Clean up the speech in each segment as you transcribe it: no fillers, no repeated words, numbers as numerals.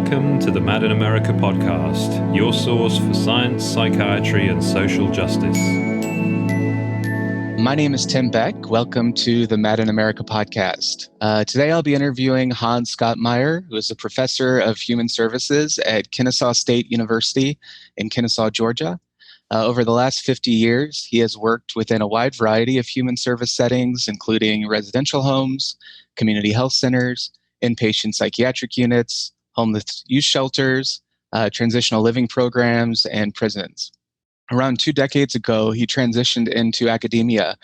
Welcome to the Mad in America podcast, your source for science, psychiatry, and social justice. My name is Tim Beck. Welcome to the Mad in America podcast. Today I'll be interviewing Hans Skott-Myhre, who is a professor of human services at Kennesaw State University in Kennesaw, Georgia. Over the last 50 years, he has worked within a wide variety of human service settings, including residential homes, community health centers, inpatient psychiatric units, homeless youth shelters, transitional living programs, and prisons. Around 2 decades ago, he transitioned into academia,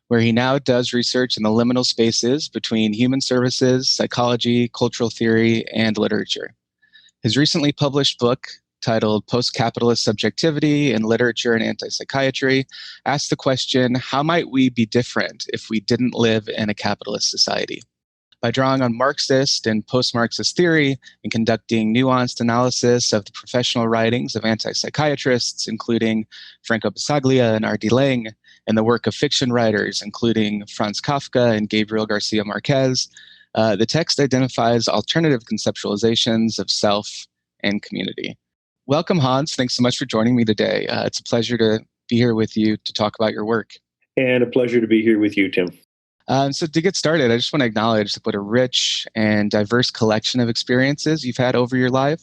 where he now does research in the liminal spaces between human services, psychology, cultural theory, and literature. His recently published book, titled Post-Capitalist Subjectivity in Literature and Anti-Psychiatry, asks the question, how might we be different if we didn't live in a capitalist society? By drawing on Marxist and post-Marxist theory and conducting nuanced analysis of the professional writings of antipsychiatrists, including Franco Basaglia and R. Laing, and the work of fiction writers, including Franz Kafka and Gabriel García Márquez, the text identifies alternative conceptualizations of self and community. Welcome, Hans. Thanks so much for joining me today. It's a pleasure to be here with you to talk about your work. And a pleasure to be here with you, Tim. So to get started, I just want to acknowledge what a rich and diverse collection of experiences you've had over your life.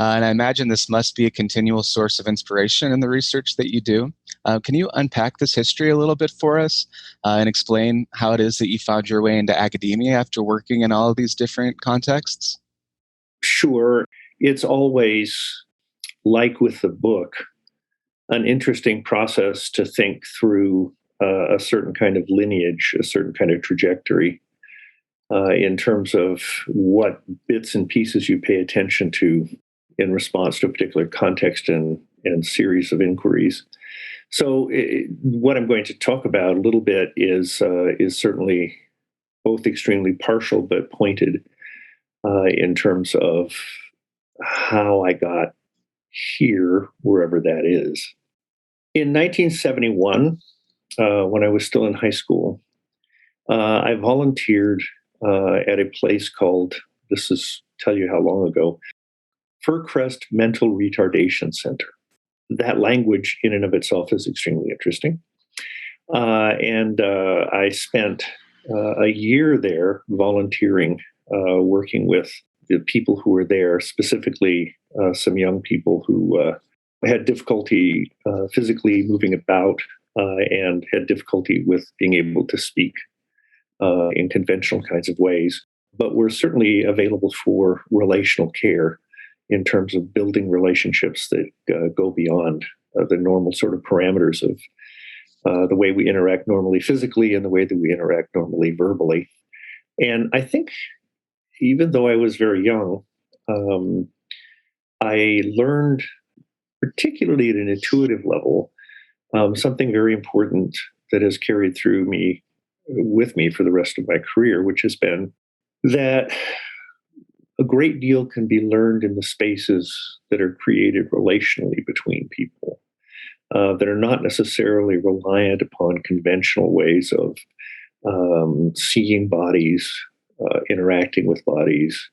And I imagine this must be a continual source of inspiration in the research that you do. Can you unpack this history a little bit for us and explain how it is that you found your way into academia after working in all of these different contexts? Sure. It's always, like with the book, an interesting process to think through a certain kind of lineage, a certain kind of trajectory in terms of what bits and pieces you pay attention to in response to a particular context and series of inquiries. So what I'm going to talk about a little bit is certainly both extremely partial but pointed in terms of how I got here, wherever that is. In 1971, when I was still in high school, I volunteered at a place called, this is tell you how long ago, Fircrest Mental Retardation Center. That language in and of itself is extremely interesting. And I spent a year there volunteering, working with the people who were there, specifically some young people who had difficulty physically moving about, and had difficulty with being able to speak in conventional kinds of ways, but were certainly available for relational care in terms of building relationships that go beyond the normal sort of parameters of the way we interact normally physically and the way that we interact normally verbally. And I think even though I was very young, I learned, particularly at an intuitive level, something very important that has carried through with me for the rest of my career, which has been that a great deal can be learned in the spaces that are created relationally between people, that are not necessarily reliant upon conventional ways of seeing bodies, interacting with bodies,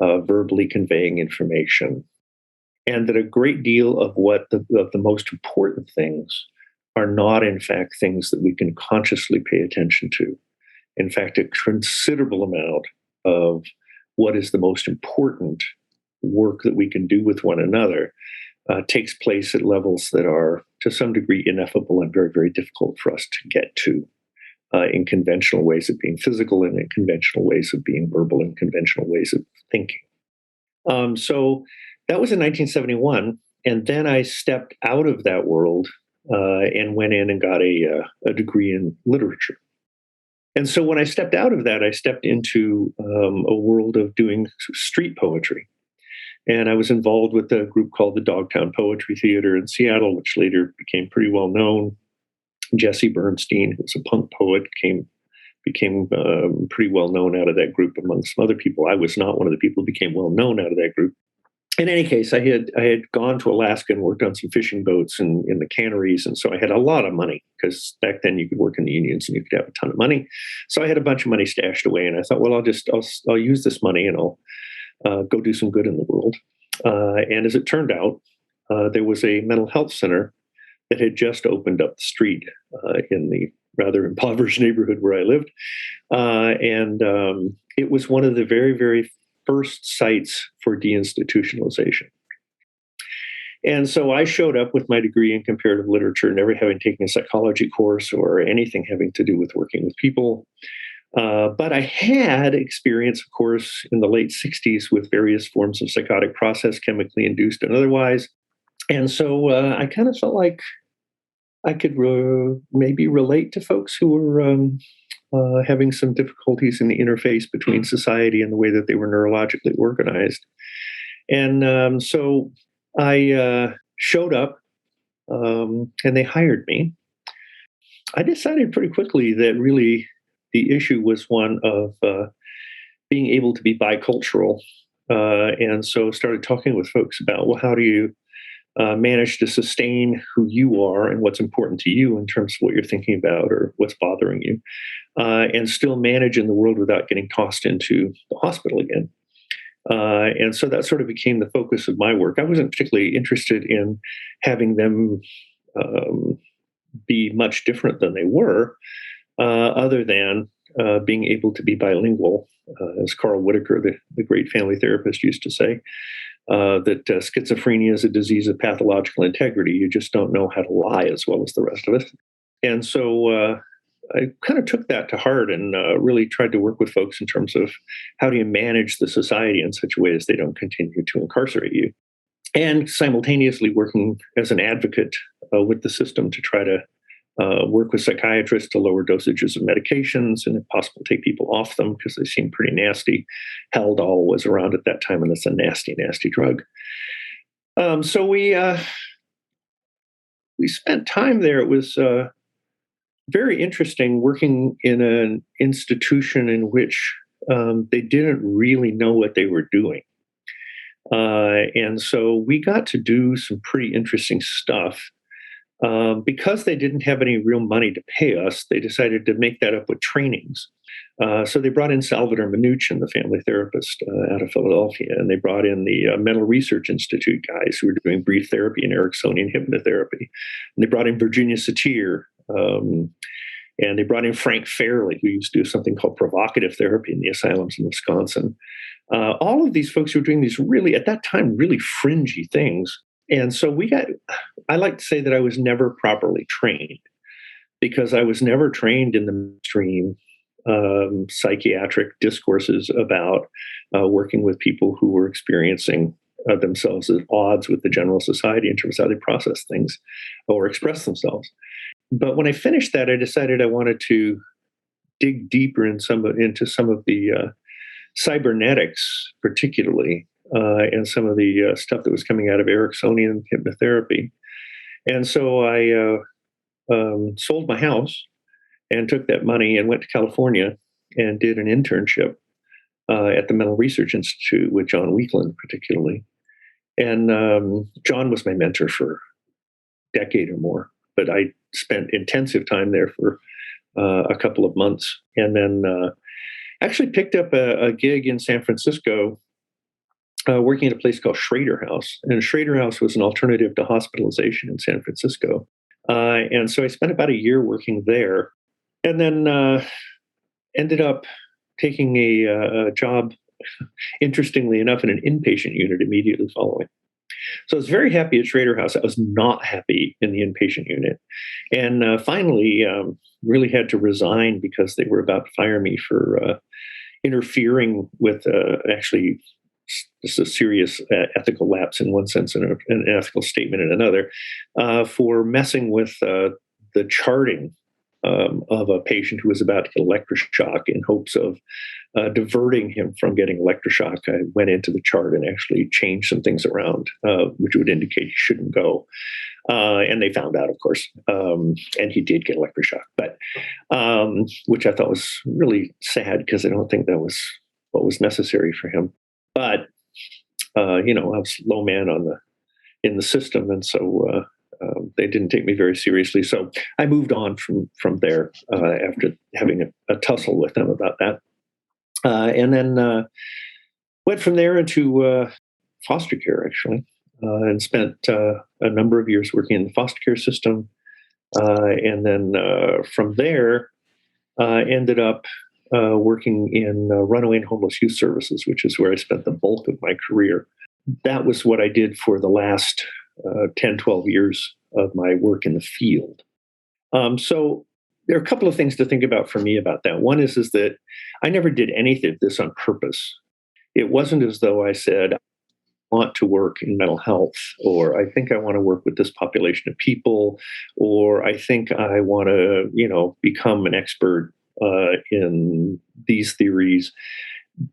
verbally conveying information. And that a great deal of the most important things are not, in fact, things that we can consciously pay attention to. In fact, a considerable amount of what is the most important work that we can do with one another takes place at levels that are, to some degree, ineffable and very, very difficult for us to get to in conventional ways of being physical and in conventional ways of being verbal and conventional ways of thinking. So that was in 1971, and then I stepped out of that world and went in and got a degree in literature. And so when I stepped out of that, I stepped into a world of doing street poetry. And I was involved with a group called the Dogtown Poetry Theater in Seattle, which later became pretty well known. Jesse Bernstein, who was a punk poet, became pretty well known out of that group among some other people. I was not one of the people who became well known out of that group. In any case, I had gone to Alaska and worked on some fishing boats in the canneries, and so I had a lot of money, because back then you could work in the unions and you could have a ton of money. So I had a bunch of money stashed away, and I thought, well, I'll use this money and I'll go do some good in the world. And as it turned out, there was a mental health center that had just opened up the street in the rather impoverished neighborhood where I lived. And it was one of the very, very first sites for deinstitutionalization. And so I showed up with my degree in comparative literature, never having taken a psychology course or anything having to do with working with people. But I had experience, of course, in the late 60s with various forms of psychotic process, chemically induced and otherwise. And so I kind of felt like I could maybe relate to folks who were having some difficulties in the interface between society and the way that they were neurologically organized. And so I showed up and they hired me. I decided pretty quickly that really the issue was one of being able to be bicultural. And so started talking with folks about, well, how do you manage to sustain who you are and what's important to you in terms of what you're thinking about or what's bothering you, and still manage in the world without getting tossed into the hospital again. And so that sort of became the focus of my work. I wasn't particularly interested in having them be much different than they were, other than being able to be bilingual, as Carl Whitaker, the great family therapist, used to say. That schizophrenia is a disease of pathological integrity. You just don't know how to lie as well as the rest of us. And so I kind of took that to heart and really tried to work with folks in terms of how do you manage the society in such a way as they don't continue to incarcerate you. And simultaneously working as an advocate with the system to try to work with psychiatrists to lower dosages of medications and if possible take people off them because they seem pretty nasty. Haldol was around at that time and it's a nasty, nasty drug. So we spent time there. It was very interesting working in an institution in which they didn't really know what they were doing. And so we got to do some pretty interesting stuff. Because they didn't have any real money to pay us, they decided to make that up with trainings. So they brought in Salvador Minuchin, the family therapist out of Philadelphia, and they brought in the Mental Research Institute guys who were doing brief therapy and Ericksonian hypnotherapy. And they brought in Virginia Satir, and they brought in Frank Fairley, who used to do something called provocative therapy in the asylums in Wisconsin. All of these folks who were doing these really, at that time, really fringy things. And so I like to say that I was never properly trained because I was never trained in the mainstream psychiatric discourses about working with people who were experiencing themselves at odds with the general society in terms of how they process things or express themselves. But when I finished that, I decided I wanted to dig deeper into some of the cybernetics, particularly, and some of the stuff that was coming out of Ericksonian hypnotherapy. And so I sold my house and took that money and went to California and did an internship at the Mental Research Institute with John Weakland, particularly. And John was my mentor for a decade or more, but I spent intensive time there for a couple of months and then actually picked up a gig in San Francisco working at a place called Schrader House. And Schrader House was an alternative to hospitalization in San Francisco. And so I spent about a year working there and then ended up taking a job, interestingly enough, in an inpatient unit immediately following. So I was very happy at Schrader House. I was not happy in the inpatient unit. And finally really had to resign because they were about to fire me for interfering with actually this is a serious ethical lapse in one sense and an ethical statement in another, for messing with the charting of a patient who was about to get electroshock in hopes of diverting him from getting electroshock. I went into the chart and actually changed some things around, which would indicate he shouldn't go. And they found out, of course, and he did get electroshock, but which I thought was really sad because I don't think that was what was necessary for him. But I was low man in the system, and so they didn't take me very seriously. So I moved on from there after having a tussle with them about that. And then Went from there into foster care, actually, and spent a number of years working in the foster care system. And then from there, ended up working in runaway and homeless youth services, which is where I spent the bulk of my career. That was what I did for the last 10, 12 years of my work in the field. So there are a couple of things to think about for me about that. One is that I never did anything of this on purpose. It wasn't as though I said, I want to work in mental health, or I think I want to work with this population of people, or I think I want to, become an expert in these theories.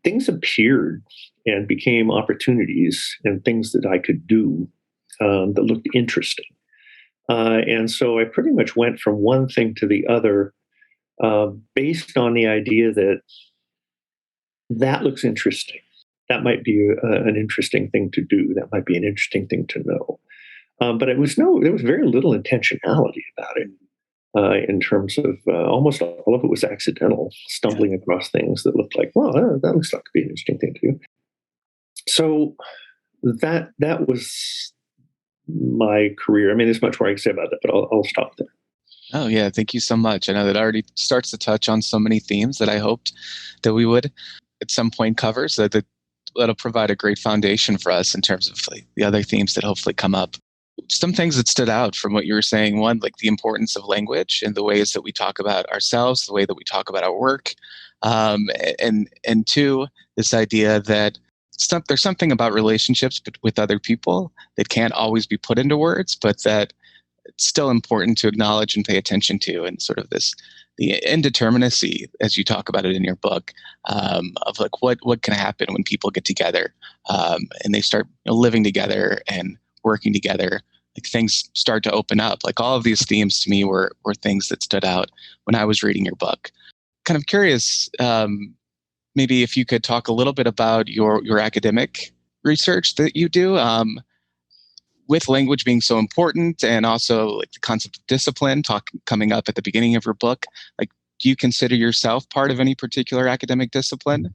Things appeared and became opportunities and things that I could do that looked interesting. And so I pretty much went from one thing to the other based on the idea that looks interesting. That might be an interesting thing to do. That might be an interesting thing to know. But there was very little intentionality about it in terms of almost all of it was accidental, stumbling across things that looked like, well, that looks like to be an interesting thing to do. So that was my career. I mean, there's much more I can say about that, but I'll stop there. Oh, yeah. Thank you so much. I know that already starts to touch on so many themes that I hoped that we would at some point cover, so that'll provide a great foundation for us in terms of the other themes that hopefully come up. Some things that stood out from what you were saying, one, like the importance of language and the ways that we talk about ourselves, the way that we talk about our work. And two, this idea that there's something about relationships with other people that can't always be put into words, but that it's still important to acknowledge and pay attention to, and sort of the indeterminacy, as you talk about it in your book, of like what can happen when people get together and they start living together and working together. Like things start to open up. Like all of these themes to me were things that stood out when I was reading your book. Kind of curious, maybe if you could talk a little bit about your academic research that you do. With language being so important, and also like the concept of discipline coming up at the beginning of your book, like, do you consider yourself part of any particular academic discipline?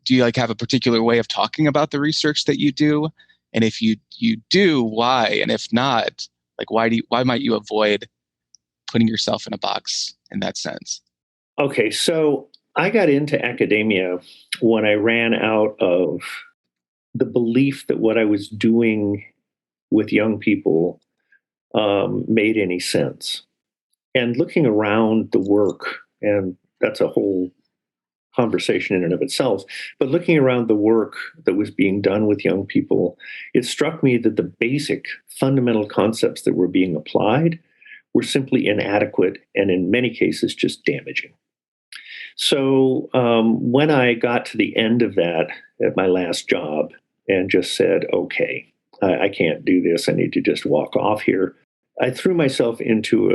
Do you have a particular way of talking about the research that you do? And if you do, why? And if not, why might you avoid putting yourself in a box in that sense? Okay, so I got into academia when I ran out of the belief that what I was doing with young people made any sense. And looking around the work, and that's a whole conversation in and of itself, but looking around the work that was being done with young people, it struck me that the basic fundamental concepts that were being applied were simply inadequate and in many cases just damaging. So when I got to the end of that at my last job and just said, okay, I can't do this. I need to just walk off here. I threw myself into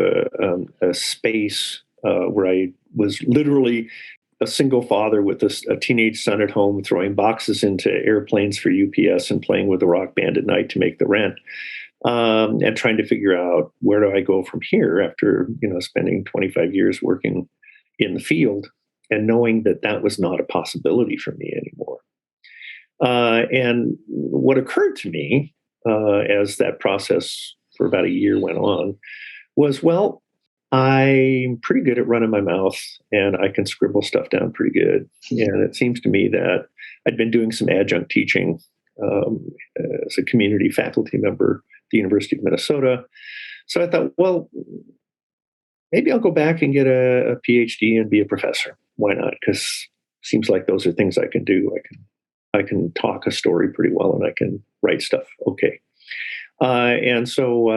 a space where I was literally a single father with a teenage son at home, throwing boxes into airplanes for UPS and playing with a rock band at night to make the rent, and trying to figure out, where do I go from here after spending 25 years working in the field and knowing that was not a possibility for me anymore. And what occurred to me as that process for about a year went on was, well, I'm pretty good at running my mouth and I can scribble stuff down pretty good. And it seems to me that I'd been doing some adjunct teaching as a community faculty member at the University of Minnesota. So I thought, well, maybe I'll go back and get a PhD and be a professor. Why not? Because it seems like those are things I can do. I can talk a story pretty well and I can write stuff okay. And so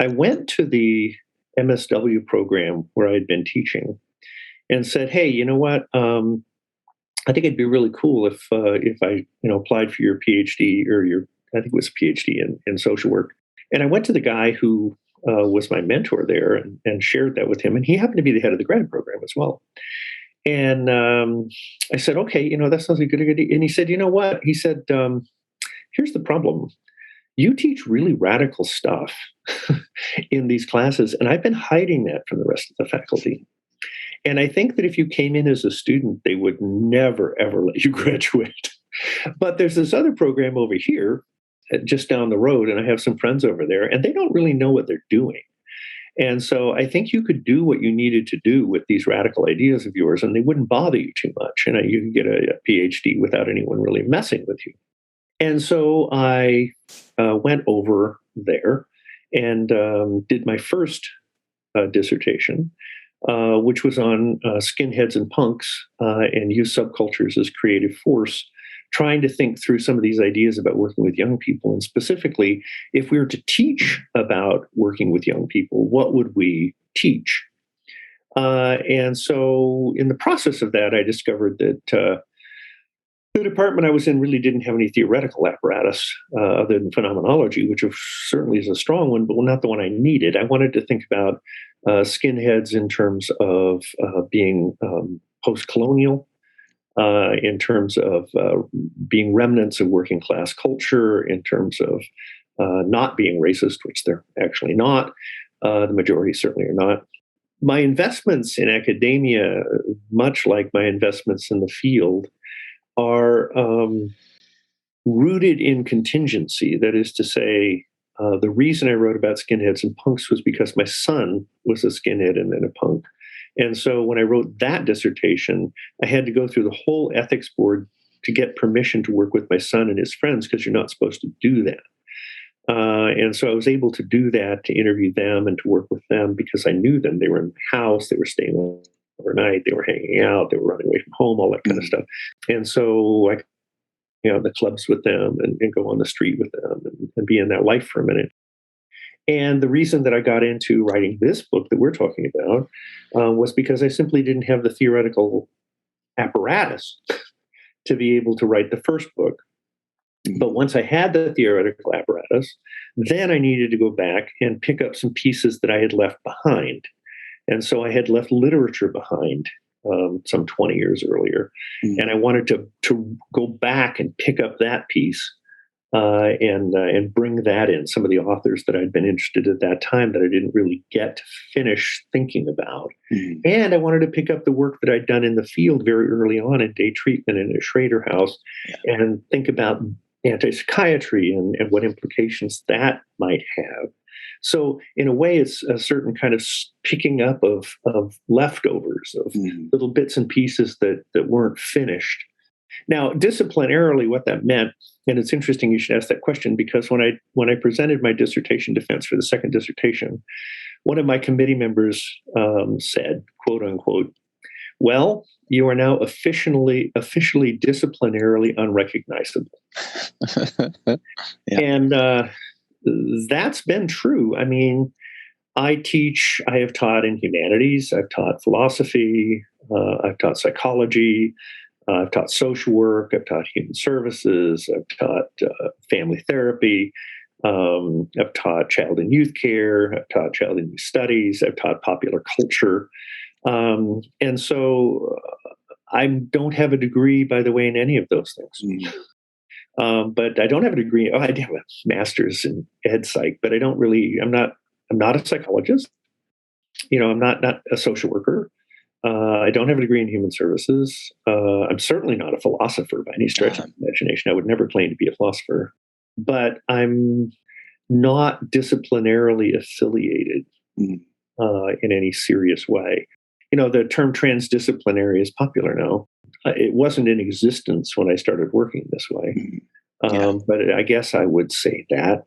I went to the MSW program where I'd been teaching and said, hey, you know what? I think it'd be really cool if I applied for your PhD or I think it was a PhD in social work. And I went to the guy who was my mentor there and shared that with him. And he happened to be the head of the grad program as well. And I said, okay, that sounds like a good idea. And he said, you know what? He said, here's the problem. You teach really radical stuff in these classes, and I've been hiding that from the rest of the faculty. And I think that if you came in as a student, they would never, ever let you graduate. But there's this other program over here, just down the road, and I have some friends over there, and they don't really know what they're doing. And so I think you could do what you needed to do with these radical ideas of yours, and they wouldn't bother you too much. And you could get a PhD without anyone really messing with you. And so I went over there and did my first dissertation, which was on skinheads and punks and youth subcultures as creative force, trying to think through some of these ideas about working with young people. And specifically, if we were to teach about working with young people, what would we teach? And so in the process of that, I discovered that the department I was in really didn't have any theoretical apparatus other than phenomenology, which certainly is a strong one, but not the one I needed. I wanted to think about skinheads in terms of being post-colonial, in terms of being remnants of working class culture, in terms of not being racist, which they're actually not. The majority certainly are not. My investments in academia, much like my investments in the field, are rooted in contingency. That is to say, the reason I wrote about skinheads and punks was because my son was a skinhead and then a punk. And so when I wrote that dissertation, I had to go through the whole ethics board to get permission to work with my son and his friends, because you're not supposed to do that. And so I was able to do that, to interview them and to work with them, because I knew them. They were in the house, they were staying overnight, they were hanging out, they were running away from home, all that kind of stuff. And so I, the clubs with them and go on the street with them and be in that life for a minute. And the reason that I got into writing this book that we're talking about was because I simply didn't have the theoretical apparatus to be able to write the first book. But once I had the theoretical apparatus, then I needed to go back and pick up some pieces that I had left behind. And so I had left literature behind some 20 years earlier. And I wanted to go back and pick up that piece and bring that in, some of the authors that I'd been interested in at that time that I didn't really get to finish thinking about. And I wanted to pick up the work that I'd done in the field very early on in day treatment in a Schrader house and think about antipsychiatry and what implications that might have. So in a way, it's a certain kind of picking up of leftovers, of little bits and pieces that weren't finished. Now, disciplinarily, what that meant, and it's interesting you should ask that question, because when I presented my dissertation defense for the second dissertation, one of my committee members said, quote unquote, "Well, you are now officially disciplinarily unrecognizable." And that's been true. I mean, I have taught in humanities, I've taught philosophy, I've taught psychology, I've taught social work, I've taught human services, I've taught family therapy, I've taught child and youth care, I've taught child and youth studies, I've taught popular culture. And so I don't have a degree, by the way, in any of those things. But I don't have a degree. I do have a master's in ed psych, but I'm not a psychologist. I'm not a social worker. I don't have a degree in human services. I'm certainly not a philosopher by any stretch of the imagination. I would never claim to be a philosopher, but I'm not disciplinarily affiliated in any serious way. The term transdisciplinary is popular now. It wasn't in existence when I started working this way. But I guess I would say that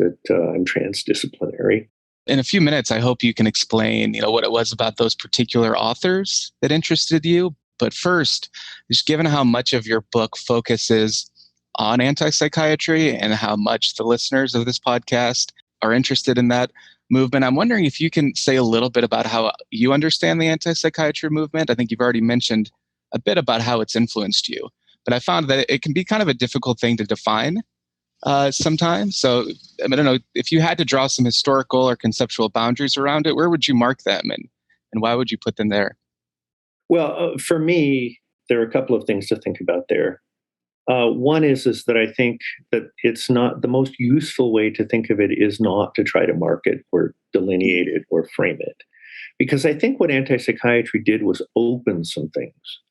I'm transdisciplinary. In a few minutes, I hope you can explain, what it was about those particular authors that interested you. But first, just given how much of your book focuses on antipsychiatry and how much the listeners of this podcast are interested in that movement, I'm wondering if you can say a little bit about how you understand the antipsychiatry movement. I think you've already mentioned a bit about how it's influenced you, but I found that it can be kind of a difficult thing to define sometimes. So I don't know, if you had to draw some historical or conceptual boundaries around it, where would you mark them and why would you put them there? Well, for me, there are a couple of things to think about there. One is that I think that it's not the most useful way to think of it is not to try to mark it or delineate it or frame it. Because I think what antipsychiatry did was open some things.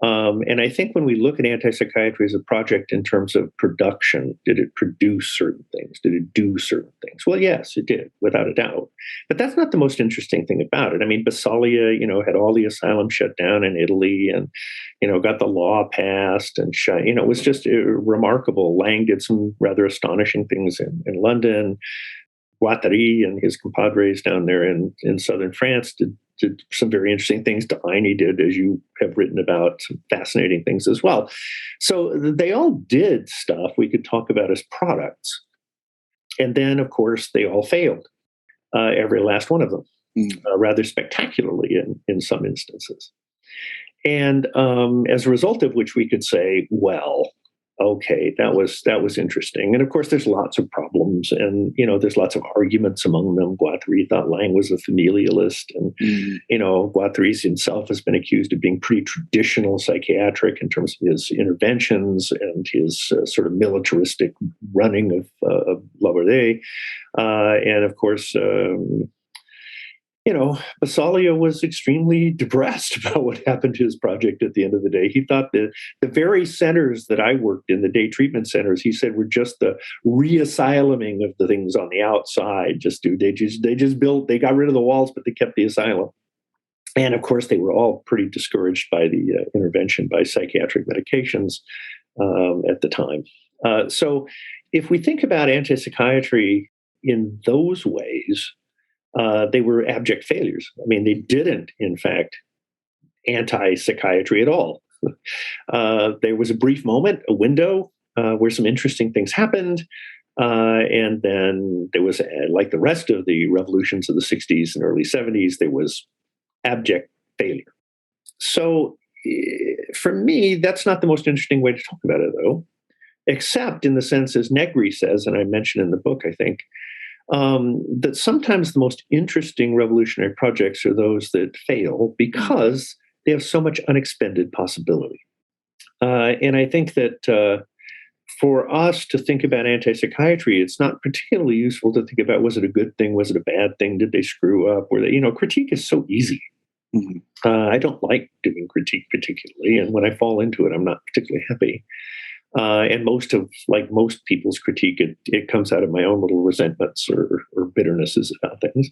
And I think when we look at antipsychiatry as a project in terms of production, did it produce certain things? Did it do certain things? Well, yes, it did, without a doubt. But that's not the most interesting thing about it. I mean, Basaglia, had all the asylum shut down in Italy and, got the law passed and it was just remarkable. Laing did some rather astonishing things in London. Guattari and his compadres down there in southern France did some very interesting things. Delaney did, as you have written about, some fascinating things as well. So they all did stuff we could talk about as products. And then, of course, they all failed, every last one of them, rather spectacularly in some instances. And as a result of which we could say, well, okay, that was interesting. And of course, there's lots of problems, and there's lots of arguments among them. Guattari thought Laing was a familialist, and Guattari himself has been accused of being pretty traditional psychiatric in terms of his interventions and his sort of militaristic running of Laborde. And of course, Basaglia was extremely depressed about what happened to his project at the end of the day. He thought that the very centers that I worked in, the day treatment centers, he said were just the re-asyluming of the things on the outside. They got rid of the walls, but they kept the asylum. And of course, they were all pretty discouraged by the intervention by psychiatric medications at the time. So if we think about antipsychiatry in those ways, they were abject failures. I mean, they didn't, in fact, anti-psychiatry at all. There was a brief moment, a window, where some interesting things happened. And then there was, like the rest of the revolutions of the 60s and early 70s, there was abject failure. So for me, that's not the most interesting way to talk about it, though, except in the sense, as Negri says, and I mentioned in the book, I think, that sometimes the most interesting revolutionary projects are those that fail because they have so much unexpended possibility. And I think that for us to think about antipsychiatry, it's not particularly useful to think about, was it a good thing? Was it a bad thing? Did they screw up? Critique is so easy. Mm-hmm. I don't like doing critique particularly. And when I fall into it, I'm not particularly happy. And most people's critique, it comes out of my own little resentments or bitternesses about things.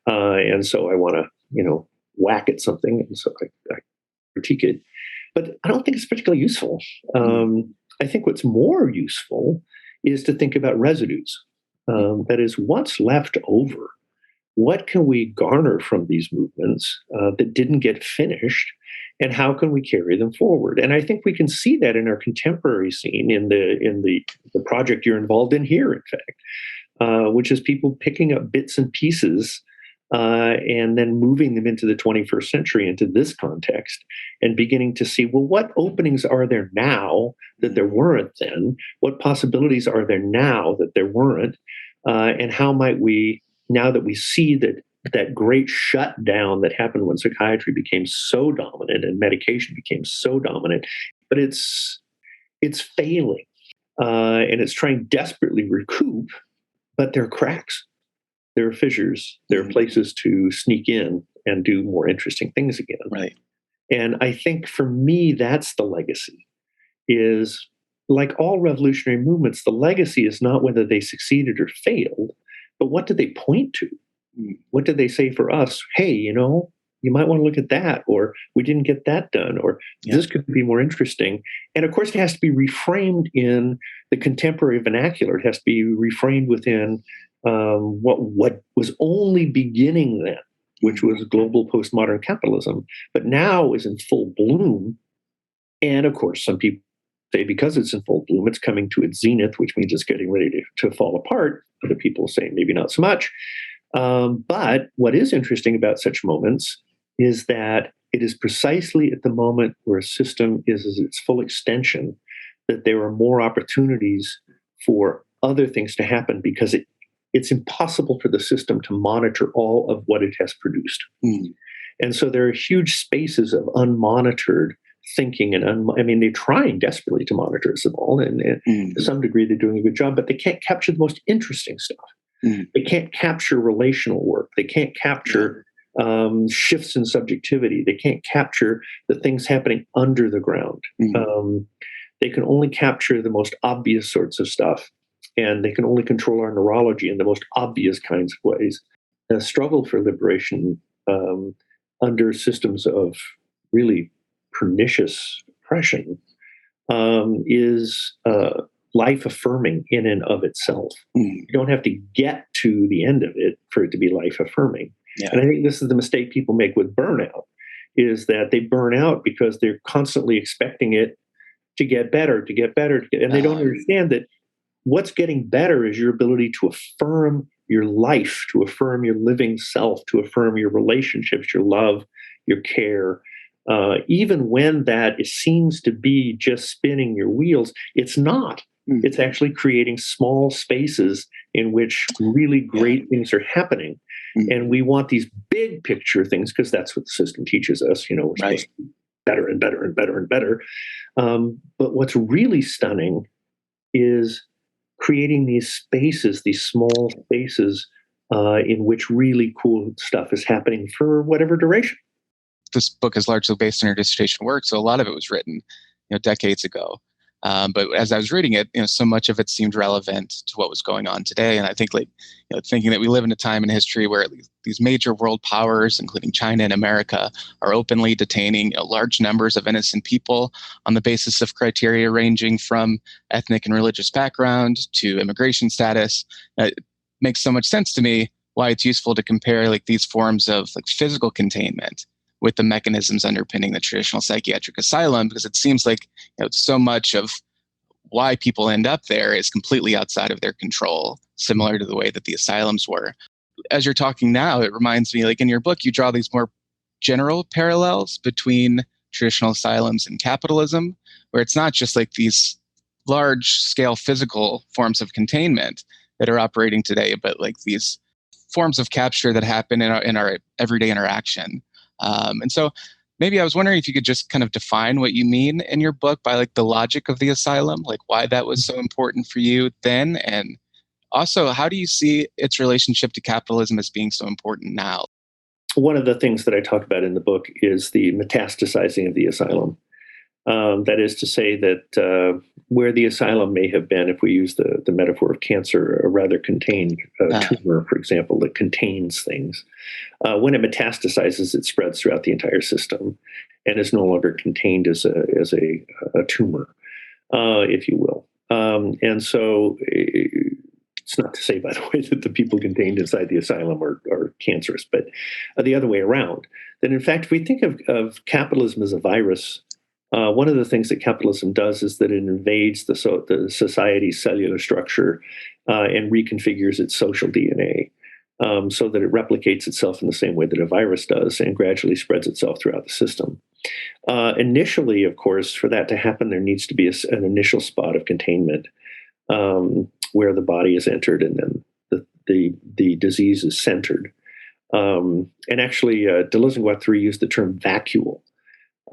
And so I want to, whack at something. And so I critique it. But I don't think it's particularly useful. I think what's more useful is to think about residues. That is, what's left over? What can we garner from these movements that didn't get finished? And how can we carry them forward? And I think we can see that in our contemporary scene, in the project you're involved in here, in fact, which is people picking up bits and pieces and then moving them into the 21st century, into this context, and beginning to see, well, what openings are there now that there weren't then? What possibilities are there now that there weren't? And how might we, now that we see that great shutdown that happened when psychiatry became so dominant and medication became so dominant, but it's failing and it's trying desperately to recoup, but there are cracks, there are fissures, there are places to sneak in and do more interesting things again. Right. And I think for me, that's the legacy. Is like all revolutionary movements, the legacy is not whether they succeeded or failed, but what do they point to? What did they say for us? Hey, you might want to look at that, or we didn't get that done, or this could be more interesting. And of course, it has to be reframed in the contemporary vernacular. It has to be reframed within what was only beginning then, which was global postmodern capitalism, but now is in full bloom. And of course, some people say because it's in full bloom, it's coming to its zenith, which means it's getting ready to fall apart. Other people say maybe not so much. But what is interesting about such moments is that it is precisely at the moment where a system is its full extension that there are more opportunities for other things to happen, because it's impossible for the system to monitor all of what it has produced. And so there are huge spaces of unmonitored thinking, and they're trying desperately to monitor us all, and to some degree they're doing a good job, but they can't capture the most interesting stuff. They can't capture relational work. They can't capture shifts in subjectivity. They can't capture the things happening under the ground. They can only capture the most obvious sorts of stuff, and they can only control our neurology in the most obvious kinds of ways. The struggle for liberation under systems of really pernicious oppression is life affirming in and of itself. You don't have to get to the end of it for it to be life affirming. Yeah. And I think this is the mistake people make with burnout, is that they burn out because they're constantly expecting it to get better, and they don't understand that what's getting better is your ability to affirm your life, to affirm your living self, to affirm your relationships, your love, your care. Even when that seems to be just spinning your wheels, it's not. It's actually creating small spaces in which really great things are happening. And we want these big picture things because that's what the system teaches us. We're supposed to be better and better and better and better. But what's really stunning is creating these spaces, these small spaces in which really cool stuff is happening for whatever duration. This book is largely based on your dissertation work, so a lot of it was written, decades ago. But as I was reading it, so much of it seemed relevant to what was going on today. And I think, thinking that we live in a time in history where these major world powers, including China and America, are openly detaining large numbers of innocent people on the basis of criteria ranging from ethnic and religious background to immigration status. It makes so much sense to me why it's useful to compare these forms of physical containment with the mechanisms underpinning the traditional psychiatric asylum, because it seems like so much of why people end up there is completely outside of their control, similar to the way that the asylums were. As you're talking now, it reminds me, in your book, you draw these more general parallels between traditional asylums and capitalism, where it's not just these large-scale physical forms of containment that are operating today, but these forms of capture that happen in our everyday interaction. And so maybe I was wondering if you could just kind of define what you mean in your book by the logic of the asylum, why that was so important for you then, and also how do you see its relationship to capitalism as being so important now? One of the things that I talk about in the book is the metastasizing of the asylum. That is to say that where the asylum may have been, if we use the metaphor of cancer, a rather contained tumor, for example, that contains things, when it metastasizes, it spreads throughout the entire system and is no longer contained as a tumor, if you will. And so it's not to say, by the way, that the people contained inside the asylum are cancerous, but the other way around. That in fact, if we think of capitalism as a virus, one of the things that capitalism does is that it invades the society's cellular structure and reconfigures its social DNA so that it replicates itself in the same way that a virus does and gradually spreads itself throughout the system. Initially, of course, for that to happen, there needs to be an initial spot of containment where the body is entered and then the disease is centered. And actually, Deleuze-Guattari used the term vacuole.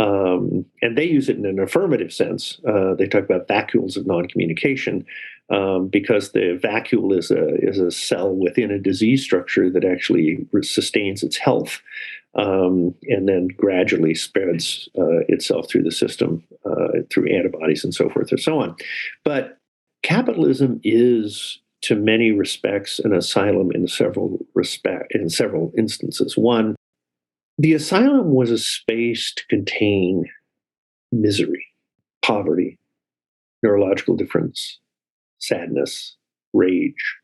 And they use it in an affirmative sense. They talk about vacuoles of non-communication because the vacuole is a cell within a disease structure that actually sustains its health and then gradually spreads itself through the system through antibodies and so forth and so on. But capitalism is, to many respects, an asylum in several instances. One, the asylum was a space to contain misery, poverty, neurological difference, sadness, rage.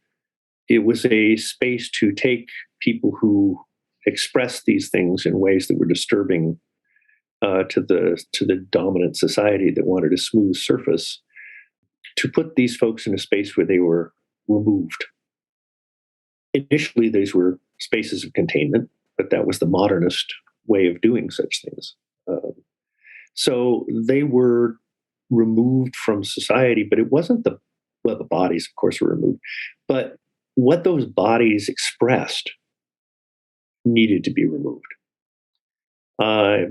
It was a space to take people who expressed these things in ways that were disturbing to the dominant society that wanted a smooth surface, to put these folks in a space where they were removed. Initially, these were spaces of containment, but that was the modernist way of doing such things. So they were removed from society, but it wasn't the bodies, of course, were removed, but what those bodies expressed needed to be removed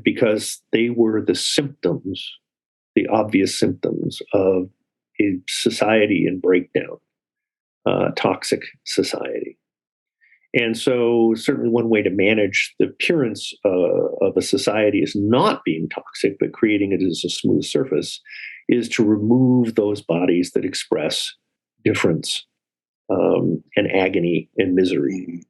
because they were the symptoms, the obvious symptoms of a society in breakdown, toxic society. And so certainly one way to manage the appearance of a society as not being toxic, but creating it as a smooth surface, is to remove those bodies that express difference and agony and misery.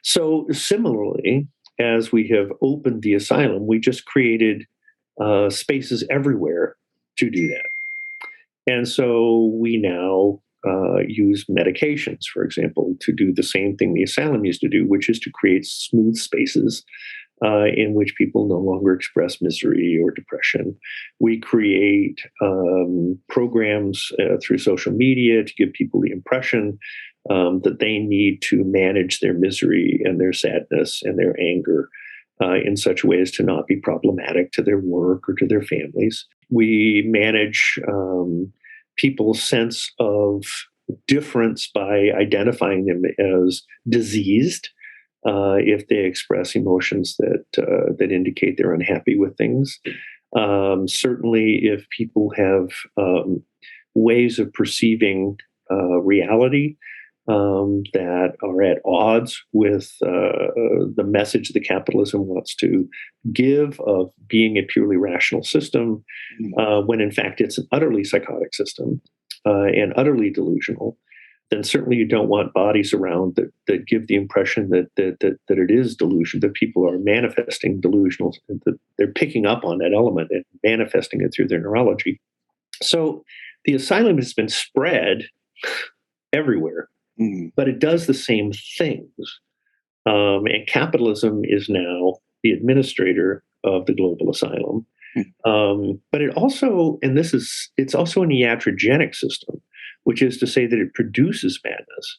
So similarly, as we have opened the asylum, we just created spaces everywhere to do that. And so we now use medications, for example, to do the same thing the asylum used to do, which is to create smooth spaces in which people no longer express misery or depression. We create programs through social media to give people the impression that they need to manage their misery and their sadness and their anger in such a way as to not be problematic to their work or to their families. We manage people's sense of difference by identifying them as diseased if they express emotions that indicate they're unhappy with things. Certainly, if people have ways of perceiving reality that are at odds with the message that capitalism wants to give of being a purely rational system, when in fact it's an utterly psychotic system and utterly delusional, then certainly you don't want bodies around that give the impression that it is delusion, that people are manifesting delusional, that they're picking up on that element and manifesting it through their neurology. So the asylum has been spread everywhere. But it does the same things. And capitalism is now the administrator of the global asylum. But it also, and it's also an iatrogenic system, which is to say that it produces madness.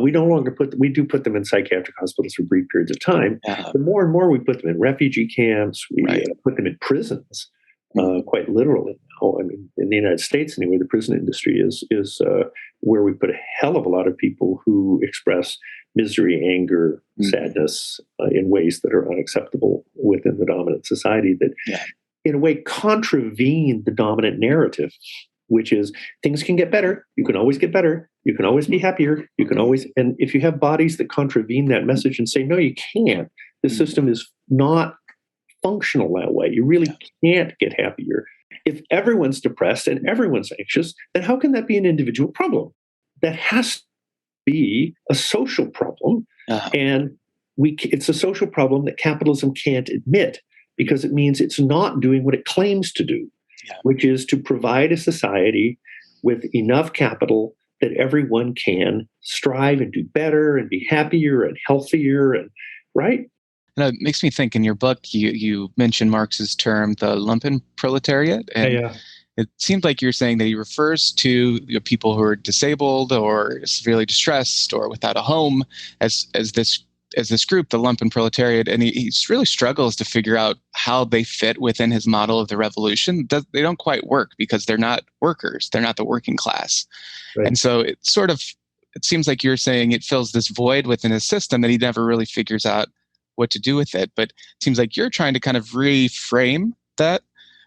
We no longer we do put them in psychiatric hospitals for brief periods of time. The more and more we put them in refugee camps, we put them in prisons, quite literally now. I mean, in the United States anyway, the prison industry is where we put a hell of a lot of people who express misery, anger, sadness in ways that are unacceptable within the dominant society that, in a way, contravene the dominant narrative, which is things can get better. You can always get better. You can always be happier. You can always, and if you have bodies that contravene that message and say, no, you can't, the system is not functional that way. You really can't get happier. If everyone's depressed and everyone's anxious, then how can that be an individual problem? That has to be a social problem. And it's a social problem that capitalism can't admit because it means it's not doing what it claims to do, which is to provide a society with enough capital that everyone can strive and do better and be happier and healthier and right. And it makes me think in your book, you mentioned Marx's term, the lumpen proletariat. And it seems like you're saying that he refers to people who are disabled or severely distressed or without a home as this group, the lumpen proletariat. And he really struggles to figure out how they fit within his model of the revolution. They don't quite work because they're not workers. They're not the working class. Right. And so it seems like you're saying it fills this void within his system that he never really figures out what to do with it. But it seems like you're trying to kind of reframe that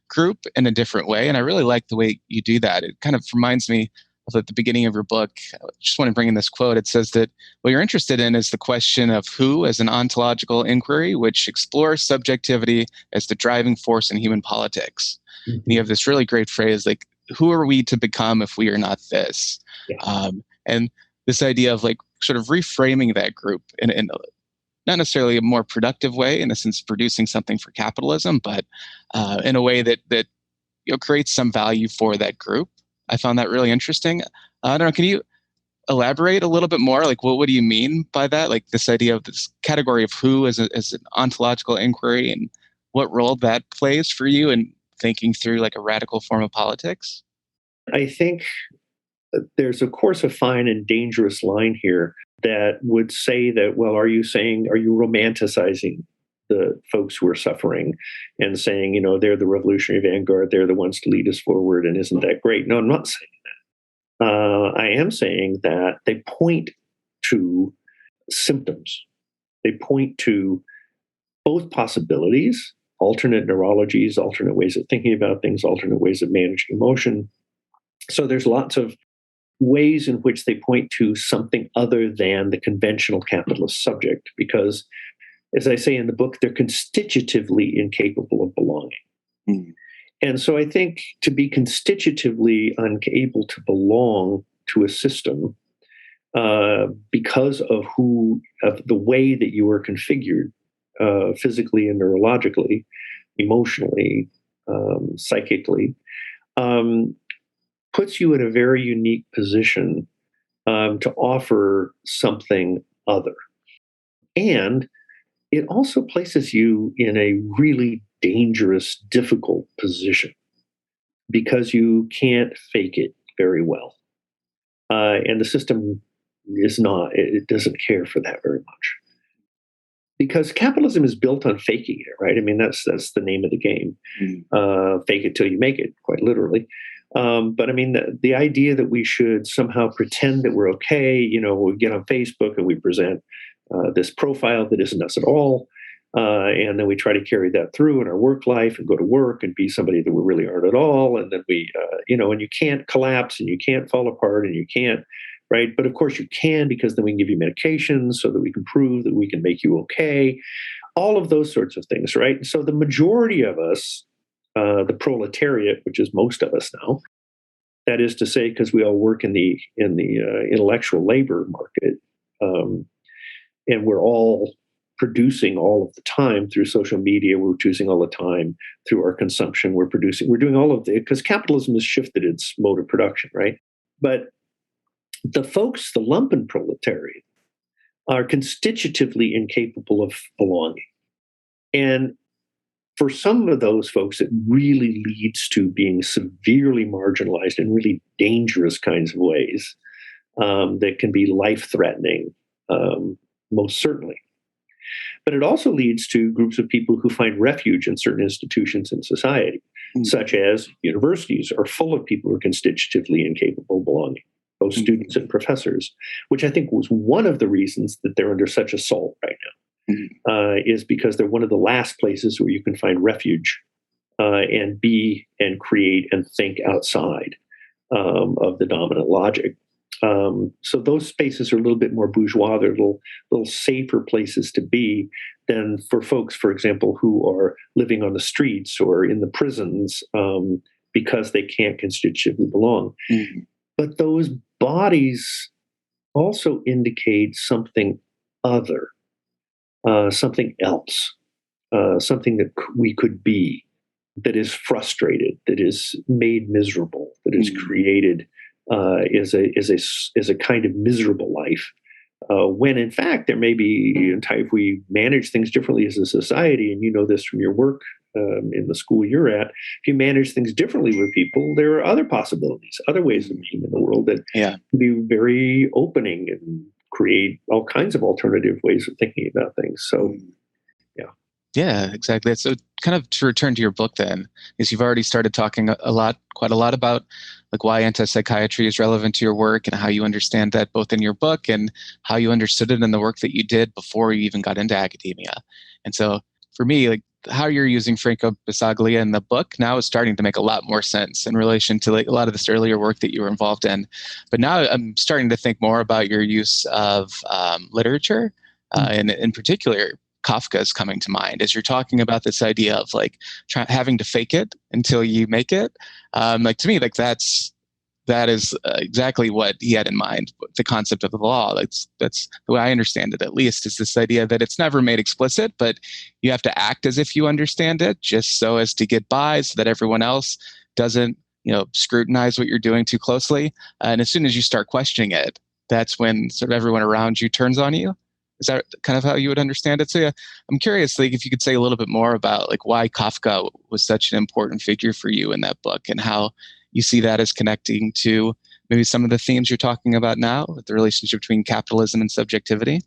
group in a different way. And I really like the way you do that. It kind of reminds me of at the beginning of your book. I just want to bring in this quote. It says that what you're interested in is the question of who as an ontological inquiry, which explores subjectivity as the driving force in human politics. And you have this really great phrase like, who are we to become if we are not this? And this idea of like sort of reframing that group in not necessarily a more productive way, in a sense, producing something for capitalism, but in a way that creates some value for that group. I found that really interesting. I don't know, can you elaborate a little bit more? Like, what do you mean by that? Like this idea of this category of who as an ontological inquiry and what role that plays for you in thinking through like a radical form of politics? I think there's, of course, a fine and dangerous line here that would say that, well, are you romanticizing the folks who are suffering and saying, they're the revolutionary vanguard, they're the ones to lead us forward, and isn't that great? No, I'm not saying that. I am saying that they point to symptoms. They point to both possibilities, alternate neurologies, alternate ways of thinking about things, alternate ways of managing emotion. So there's lots of ways in which they point to something other than the conventional capitalist subject, because, as I say in the book, they're constitutively incapable of belonging. Mm. And so I think to be constitutively unable to belong to a system because of the way that you are configured physically and neurologically, emotionally, psychically, puts you in a very unique position to offer something other. And it also places you in a really dangerous, difficult position because you can't fake it very well. And the system it doesn't care for that very much. Because capitalism is built on faking it, right? I mean, that's the name of the game. Fake it till you make it, quite literally. But I mean, the idea that we should somehow pretend that we're okay, we get on Facebook and we present this profile that isn't us at all. And then we try to carry that through in our work life and go to work and be somebody that we really aren't at all. And then and you can't collapse and you can't fall apart and you can't, right? But of course you can, because then we can give you medications so that we can prove that we can make you okay. All of those sorts of things, right? So the majority of us, the proletariat, which is most of us now, that is to say, because we all work in the intellectual labor market, and we're all producing all of the time through social media, we're choosing all the time through our consumption, we're doing all of it because capitalism has shifted its mode of production, right? But the folks, the lumpen proletariat, are constitutively incapable of belonging. And for some of those folks, it really leads to being severely marginalized in really dangerous kinds of ways that can be life-threatening, most certainly. But it also leads to groups of people who find refuge in certain institutions in society, such as universities are full of people who are constitutively incapable of belonging, both students and professors, which I think was one of the reasons that they're under such assault right now, is because they're one of the last places where you can find refuge and be and create and think outside of the dominant logic. So those spaces are a little bit more bourgeois. They're little safer places to be than for folks, for example, who are living on the streets or in the prisons because they can't constitutively belong. Mm-hmm. But those bodies also indicate something other, something else, something that we could be, that is frustrated, that is made miserable, that is created is a kind of miserable life, when in fact there may be, if we manage things differently as a society, and you know this from your work in the school you're at, if you manage things differently with people, there are other possibilities, other ways of being in the world that can be very opening and create all kinds of alternative ways of thinking about things. So, yeah, exactly. So kind of to return to your book then, is you've already started talking quite a lot about like why antipsychiatry is relevant to your work and how you understand that both in your book and how you understood it in the work that you did before you even got into academia. And so for me, like how you're using Franco Basaglia in the book now is starting to make a lot more sense in relation to like a lot of this earlier work that you were involved in. But now I'm starting to think more about your use of literature, and in particular, Kafka is coming to mind as you're talking about this idea of like having to fake it until you make it. Like to me, like that is exactly what he had in mind. The concept of the law. That's the way I understand it. At least is this idea that it's never made explicit, but you have to act as if you understand it, just so as to get by, so that everyone else doesn't, scrutinize what you're doing too closely. And as soon as you start questioning it, that's when sort of everyone around you turns on you. Is that kind of how you would understand it? So yeah, I'm curious, like, if you could say a little bit more about like why Kafka was such an important figure for you in that book and how you see that as connecting to maybe some of the themes you're talking about now, with the relationship between capitalism and subjectivity.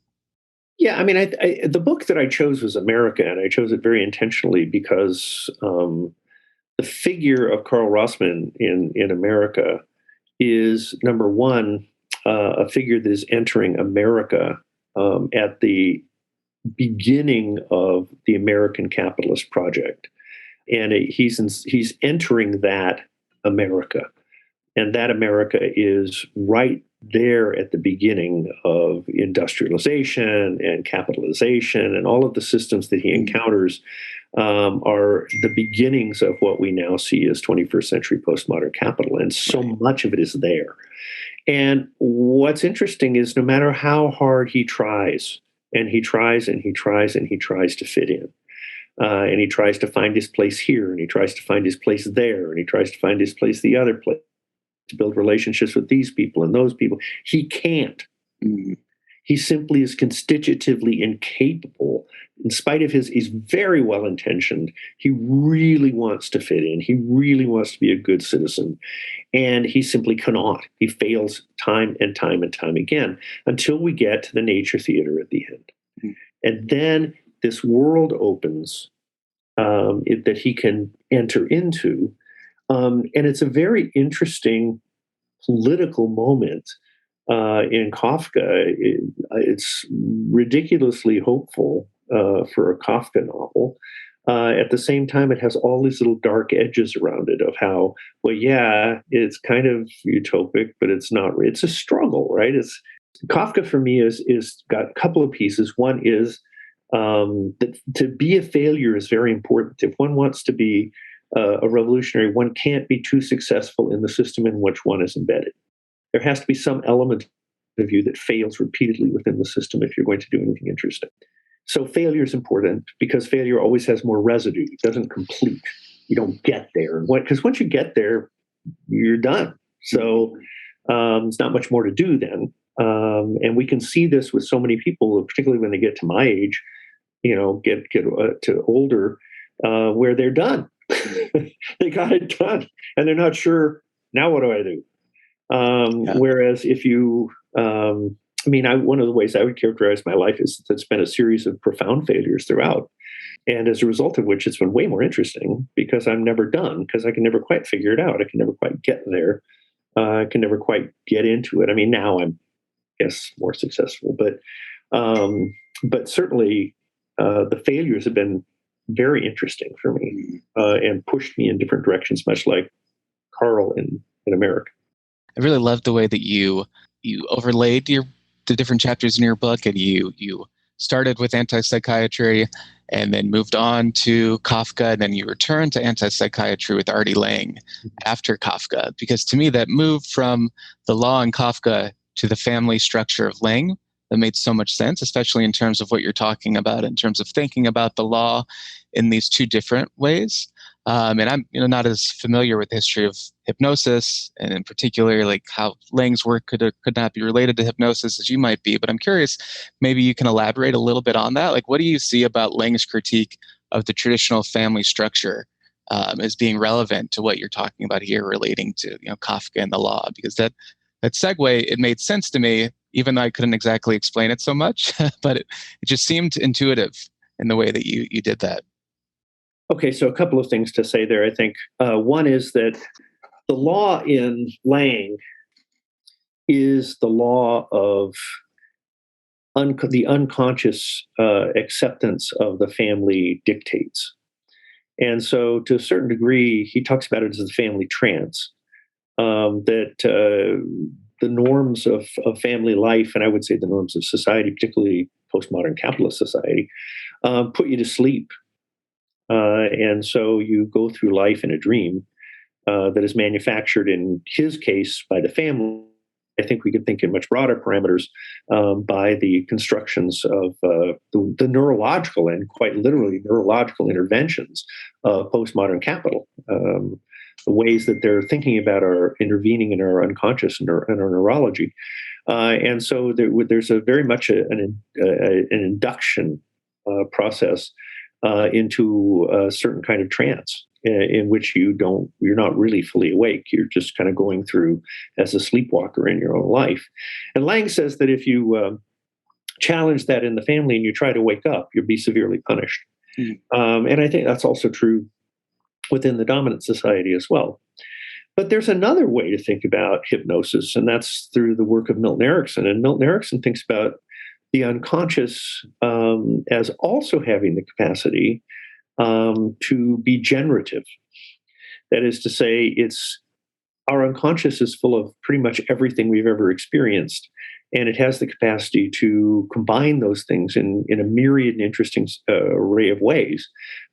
Yeah, I mean, the book that I chose was America, and I chose it very intentionally because the figure of Karl Rossmann in America is, number one, a figure that is entering America at the beginning of the American capitalist project, and he's entering that America And that America is right there at the beginning of industrialization and capitalization, and all of the systems that he encounters are the beginnings of what we now see as 21st century postmodern capital. And so much of it is there. And what's interesting is no matter how hard he tries, and he tries and he tries and he tries to fit in, and he tries to find his place here, and he tries to find his place there, and he tries to find his place the other place, to build relationships with these people and those people, he can't. He simply is constitutively incapable. In spite of he's very well intentioned. He really wants to fit in. He really wants to be a good citizen. And he simply cannot. He fails time and time and time again until we get to the nature theater at the end. And then this world opens that he can enter into. And it's a very interesting political moment in Kafka. It's ridiculously hopeful for a Kafka novel. At the same time, it has all these little dark edges around it of how, well, yeah, it's kind of utopic, but it's not. It's a struggle, right? Kafka for me is got a couple of pieces. One is that to be a failure is very important. If one wants to be a revolutionary, one can't be too successful in the system in which one is embedded. There has to be some element of you that fails repeatedly within the system if you're going to do anything interesting. So failure is important because failure always has more residue. It doesn't complete. You don't get there. Because once you get there, you're done. So there's not much more to do then. And we can see this with so many people, particularly when they get to my age, get to older, where they're done. They got it done, and they're not sure, now what do I do? Whereas if you, one of the ways I would characterize my life is that it's been a series of profound failures throughout. And as a result of which, it's been way more interesting because I'm never done, because I can never quite figure it out. I can never quite get there. I can never quite get into it. I mean, now I'm, more successful, but certainly the failures have been very interesting for me and pushed me in different directions, much like Carl in America. I really loved the way that you overlaid the different chapters in your book, and you started with antipsychiatry and then moved on to Kafka, and then you returned to antipsychiatry with R.D. Laing after Kafka. Because to me, that move from the law in Kafka to the family structure of Laing, that made so much sense, especially in terms of what you're talking about, in terms of thinking about the law in these two different ways. And I'm not as familiar with the history of hypnosis, and in particular, like how Laing's work could not be related to hypnosis as you might be. But I'm curious, maybe you can elaborate a little bit on that. Like, what do you see about Laing's critique of the traditional family structure as being relevant to what you're talking about here, relating to Kafka and the law? Because that segue, it made sense to me, even though I couldn't exactly explain it so much, but it just seemed intuitive in the way that you did that. Okay, so a couple of things to say there. I think one is that the law in Laing is the law of the unconscious acceptance of the family dictates. And so to a certain degree, he talks about it as the family trance, that the norms of family life, and I would say the norms of society, particularly postmodern capitalist society, put you to sleep. And so you go through life in a dream that is manufactured, in his case, by the family. I think we could think in much broader parameters by the constructions of the neurological and quite literally neurological interventions of postmodern capital. The ways that they're thinking about are intervening in our unconscious and our neurology. And so there's a very much an induction process into a certain kind of trance in which you're not really fully awake. You're just kind of going through as a sleepwalker in your own life. And Laing says that if you challenge that in the family and you try to wake up, you'll be severely punished. And I think that's also true within the dominant society as well. But there's another way to think about hypnosis, and that's through the work of Milton Erickson. And Milton Erickson thinks about the unconscious as also having the capacity to be generative. That is to say, it's our unconscious is full of pretty much everything we've ever experienced. And it has the capacity to combine those things in a myriad and interesting array of ways.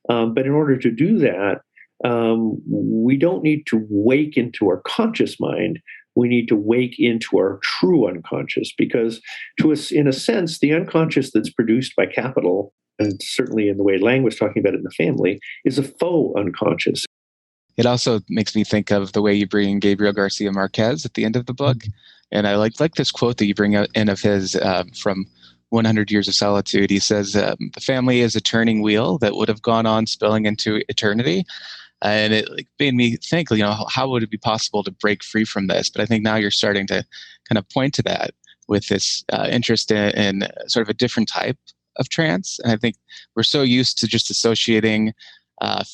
But in order to do that, we don't need to wake into our conscious mind. We need to wake into our true unconscious, because to us, in a sense, the unconscious that's produced by capital, and certainly in the way Laing was talking about it in the family, is a faux unconscious. It also makes me think of the way you bring Gabriel García Márquez at the end of the book. And I like this quote that you bring in of his from 100 Years of Solitude. He says, the family is a turning wheel that would have gone on spilling into eternity. And it made me think, how would it be possible to break free from this? But I think now you're starting to kind of point to that with this interest in sort of a different type of trance. And I think we're so used to just associating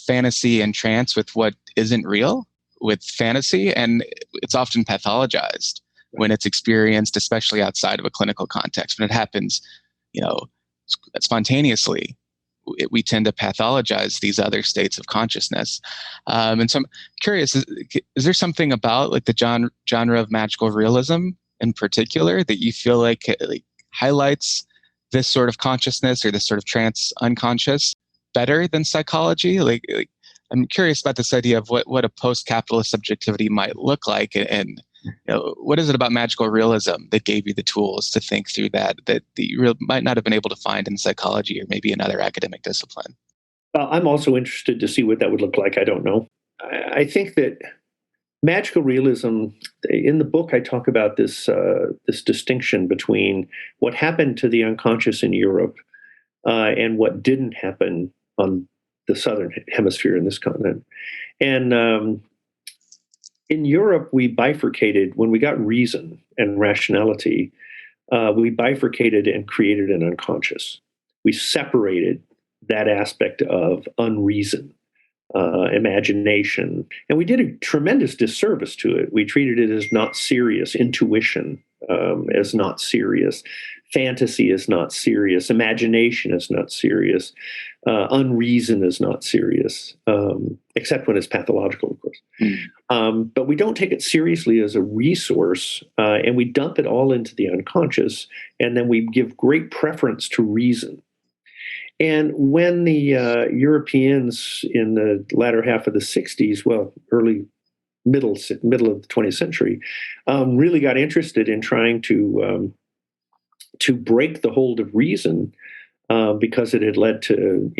fantasy and trance with what isn't real, with fantasy, and it's often pathologized when it's experienced, especially outside of a clinical context. When it happens, spontaneously, we tend to pathologize these other states of consciousness. And so I'm curious, is there something about the genre of magical realism in particular that you feel like highlights this sort of consciousness or this sort of trance unconscious better than psychology? I'm curious about this idea of what a post-capitalist subjectivity might look like, and what is it about magical realism that gave you the tools to think through that you might not have been able to find in psychology or maybe another academic discipline? I'm also interested to see what that would look like. I don't know. I think that magical realism, in the book, I talk about this distinction between what happened to the unconscious in Europe and what didn't happen on the southern hemisphere in this continent. And in Europe, we bifurcated when we got reason and rationality. We bifurcated and created an unconscious. We separated that aspect of unreason, imagination, and we did a tremendous disservice to it. We treated it as not serious, intuition as not serious, fantasy is not serious, imagination is not serious, unreason is not serious, except when it's pathological, of course. But we don't take it seriously as a resource, and we dump it all into the unconscious, and then we give great preference to reason. And when the Europeans in the latter half of the 60s, middle of the 20th century, really got interested in trying to break the hold of reason, because it had led to,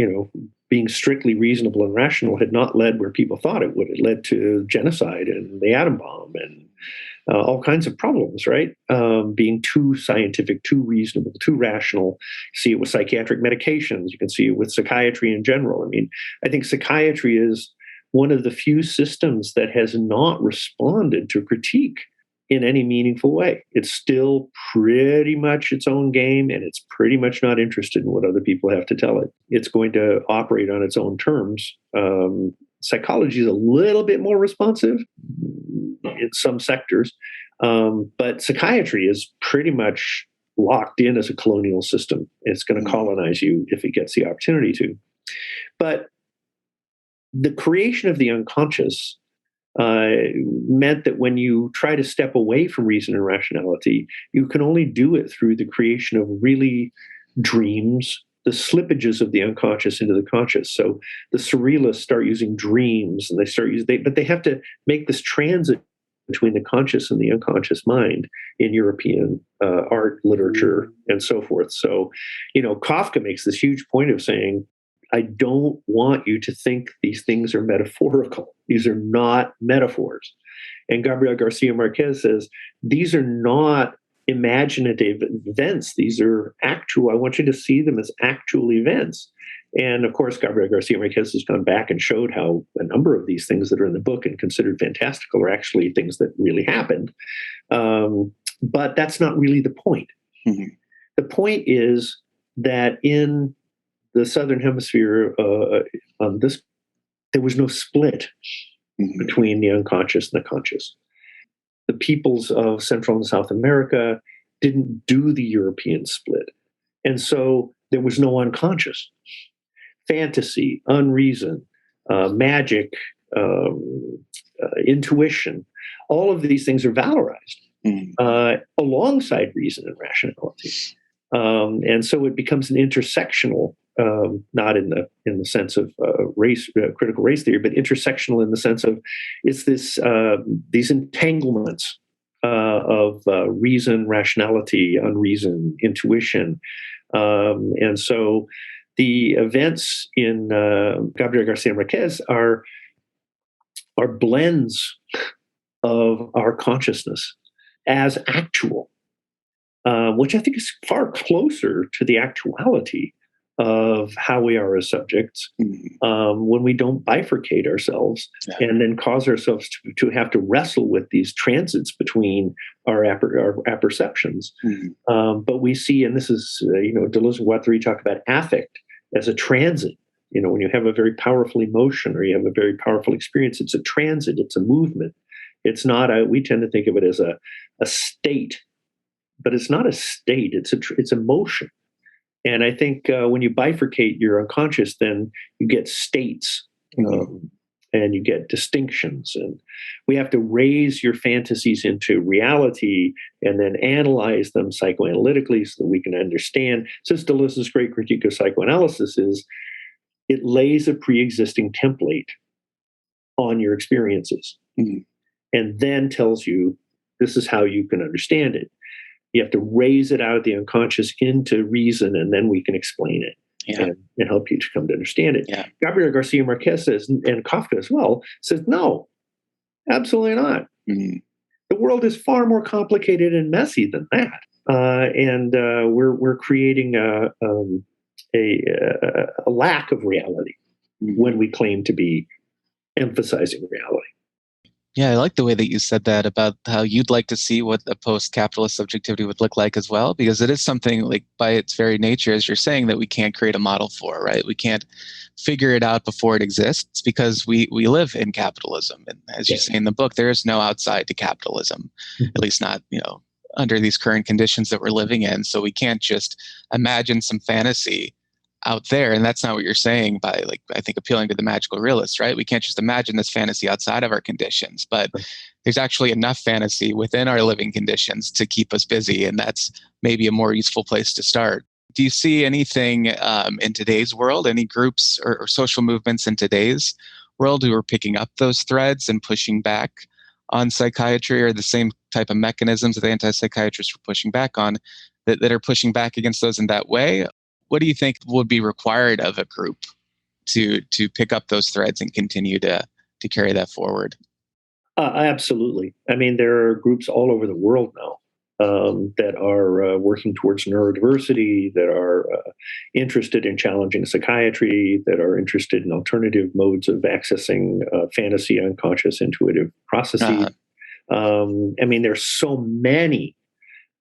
being strictly reasonable and rational had not led where people thought it would. It led to genocide and the atom bomb and all kinds of problems, right? Being too scientific, too reasonable, too rational. You see it with psychiatric medications. You can see it with psychiatry in general. I mean, I think psychiatry is one of the few systems that has not responded to critique in any meaningful way. It's still pretty much its own game, and it's pretty much not interested in what other people have to tell it. It's going to operate on its own terms. Psychology is a little bit more responsive in some sectors, but psychiatry is pretty much locked in as a colonial system. It's going to colonize you if it gets the opportunity to. But the creation of the unconscious meant that when you try to step away from reason and rationality, you can only do it through the creation of really dreams, the slippages of the unconscious into the conscious. So the surrealists start using dreams, and but they have to make this transit between the conscious and the unconscious mind in European art, literature, and so forth. So, Kafka makes this huge point of saying, I don't want you to think these things are metaphorical. These are not metaphors. And Gabriel García Márquez says, these are not imaginative events. These are actual. I want you to see them as actual events. And of course, Gabriel García Márquez has gone back and showed how a number of these things that are in the book and considered fantastical are actually things that really happened. But that's not really the point. Mm-hmm. The point is that in the Southern Hemisphere, there was no split between the unconscious and the conscious. The peoples of Central and South America didn't do the European split. And so there was no unconscious. Fantasy, unreason, magic, intuition. All of these things are valorized alongside reason and rationality. And so it becomes an intersectional, not in the sense of race, critical race theory, but intersectional in the sense of it's these entanglements of reason, rationality, unreason, intuition. And so the events in Gabriel García Márquez are blends of our consciousness as actual, which I think is far closer to the actuality of how we are as subjects when we don't bifurcate ourselves and then cause ourselves to have to wrestle with these transits between our apperceptions. But we see, and this is, Deleuze and Guattari talk about affect as a transit. When you have a very powerful emotion or you have a very powerful experience, it's a transit, it's a movement. It's not we tend to think of it as a state, but it's not a state, it's emotion. And I think when you bifurcate your unconscious, then you get states and you get distinctions. And we have to raise your fantasies into reality and then analyze them psychoanalytically so that we can understand. Since Deleuze's great critique of psychoanalysis is it lays a pre-existing template on your experiences and then tells you this is how you can understand it. You have to raise it out of the unconscious into reason, and then we can explain it and help you to come to understand it. Yeah. Gabriel García Márquez says, and Kafka as well, says, no, absolutely not. The world is far more complicated and messy than that. And we're creating a lack of reality when we claim to be emphasizing reality. Yeah, I like the way that you said that about how you'd like to see what a post-capitalist subjectivity would look like as well, because it is something like by its very nature, as you're saying, that we can't create a model for, right? We can't figure it out before it exists because we live in capitalism. And as you say in the book, there is no outside to capitalism, at least not, under these current conditions that we're living in. So we can't just imagine some fantasy out there. And that's not what you're saying by, I think, appealing to the magical realist, right? We can't just imagine this fantasy outside of our conditions, but there's actually enough fantasy within our living conditions to keep us busy. And that's maybe a more useful place to start. Do you see anything in today's world, any groups or social movements in today's world who are picking up those threads and pushing back on psychiatry, or the same type of mechanisms that the antipsychiatrists are pushing back on, that are pushing back against those in that way? What do you think would be required of a group to pick up those threads and continue to carry that forward? Absolutely. I mean, there are groups all over the world now that are working towards neurodiversity, that are interested in challenging psychiatry, that are interested in alternative modes of accessing fantasy, unconscious, intuitive processes. I mean, there's so many.